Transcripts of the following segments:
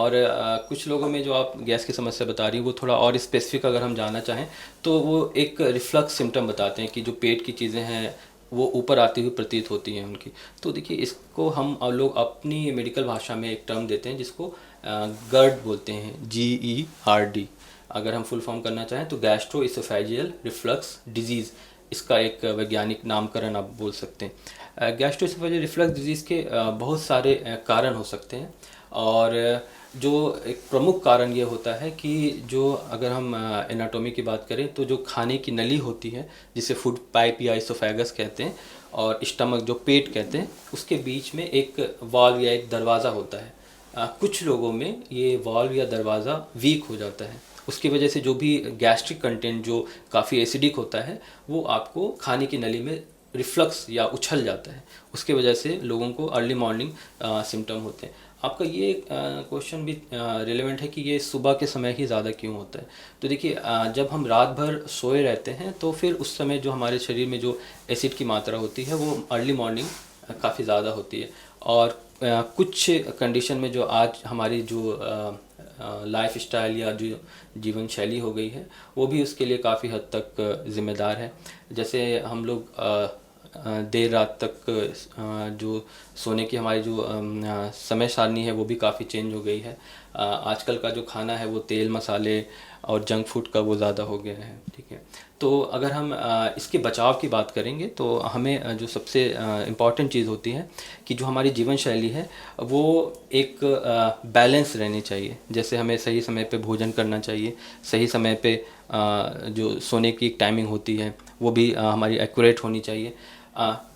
और कुछ लोगों में जो आप गैस की समस्या बता रही हैं वो थोड़ा और स्पेसिफिक अगर हम जानना चाहें तो वो एक रिफ्लक्स सिम्टम बताते हैं कि जो पेट की चीज़ें हैं वो ऊपर आती हुई प्रतीत होती हैं उनकी। तो देखिए इसको हम लोग अपनी मेडिकल भाषा में एक टर्म देते हैं जिसको गर्ड बोलते हैं, GERD। अगर हम फुल फॉर्म करना चाहें तो गैस्ट्रो इसोफेजियल रिफ्लक्स डिजीज़, इसका एक वैज्ञानिक नामकरण आप बोल सकते हैं। गैस्ट्रो इसोफेजियल रिफ्लक्स डिजीज़ के बहुत सारे कारण हो सकते हैं और जो एक प्रमुख कारण ये होता है कि जो अगर हम एनाटॉमी की बात करें तो जो खाने की नली होती है जिसे फूड पाइप या इसोफेगस कहते हैं और स्टमक जो पेट कहते हैं, उसके बीच में एक वाल्व या एक दरवाज़ा होता है। कुछ लोगों में ये वाल्व या दरवाज़ा वीक हो जाता है, उसकी वजह से जो भी गैस्ट्रिक कंटेंट जो काफ़ी एसिडिक होता है वो आपको खाने की नली में रिफ्लक्स या उछल जाता है, उसके वजह से लोगों को अर्ली मॉर्निंग सिम्टम होते हैं। आपका ये क्वेश्चन भी रिलेवेंट है कि ये सुबह के समय ही ज़्यादा क्यों होता है। तो देखिए जब हम रात भर सोए रहते हैं तो फिर उस समय जो हमारे शरीर में जो एसिड की मात्रा होती है वो अर्ली मॉर्निंग काफ़ी ज़्यादा होती है और कुछ कंडीशन में जो आज हमारी जो लाइफ स्टाइल या जो जीवन शैली हो गई है वो भी उसके लिए काफ़ी हद तक ज़िम्मेदार है। जैसे हम लोग देर रात तक जो सोने की हमारी जो समय सारणी है वो भी काफ़ी चेंज हो गई है। आजकल का जो खाना है वो तेल मसाले और जंक फूड का वो ज़्यादा हो गया है, ठीक है। तो अगर हम इसके बचाव की बात करेंगे तो हमें जो सबसे इम्पॉर्टेंट चीज़ होती है कि जो हमारी जीवन शैली है वो एक बैलेंस रहनी चाहिए। जैसे हमें सही समय पे भोजन करना चाहिए, सही समय पे जो सोने की एक टाइमिंग होती है वो भी हमारी एक्यूरेट होनी चाहिए।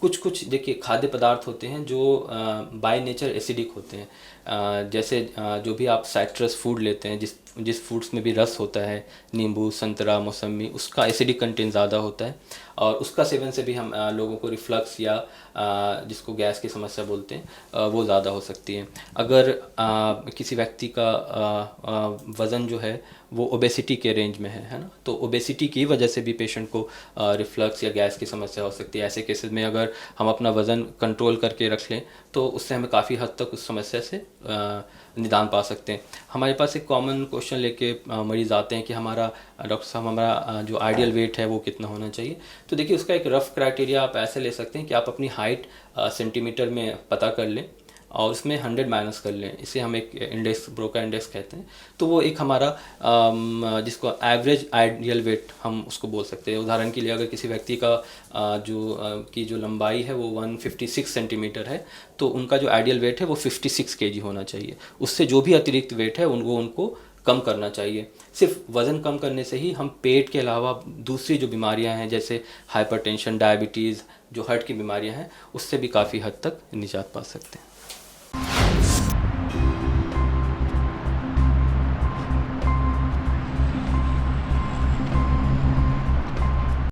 कुछ देखिए खाद्य पदार्थ होते हैं जो बाय नेचर एसिडिक होते हैं। जैसे जो भी आप साइट्रस फूड लेते हैं, जिस फ्रूट्स में भी रस होता है, नींबू, संतरा, मौसमी, उसका एसिडिक कंटेंट ज़्यादा होता है और उसका सेवन से भी हम लोगों को रिफ्लक्स या जिसको गैस की समस्या बोलते हैं वो ज़्यादा हो सकती है। अगर किसी व्यक्ति का वज़न जो है वो ओबेसिटी के रेंज में है ना, तो ओबेसिटी की वजह से भी पेशेंट को रिफ्लक्स या गैस की समस्या हो सकती है। ऐसे केसेस में अगर हम अपना वज़न कंट्रोल करके रख लें तो उससे हमें काफ़ी हद तक उस समस्या से निदान पा सकते हैं। हमारे पास एक कॉमन क्वेश्चन लेके मरीज़ आते हैं कि हमारा डॉक्टर साहब हमारा जो आइडियल वेट है वो कितना होना चाहिए। तो देखिए उसका एक रफ़ क्राइटेरिया आप ऐसे ले सकते हैं कि आप अपनी हाइट सेंटीमीटर में पता कर लें और उसमें 100 माइनस कर लें। इसे हम एक इंडेक्स, ब्रोका इंडेक्स कहते हैं। तो वो एक हमारा जिसको एवरेज आइडियल वेट हम उसको बोल सकते हैं। उदाहरण के लिए अगर किसी व्यक्ति का जो लंबाई है वो 156 सेंटीमीटर है तो उनका जो आइडियल वेट है वो 56 केजी होना चाहिए। उससे जो भी अतिरिक्त वेट है उनको कम करना चाहिए। सिर्फ वज़न कम करने से ही हम पेट के अलावा दूसरी जो बीमारियां हैं जैसे हाइपरटेंशन, डायबिटीज़, जो हार्ट की बीमारियां हैं उससे भी काफ़ी हद तक निजात पा सकते हैं।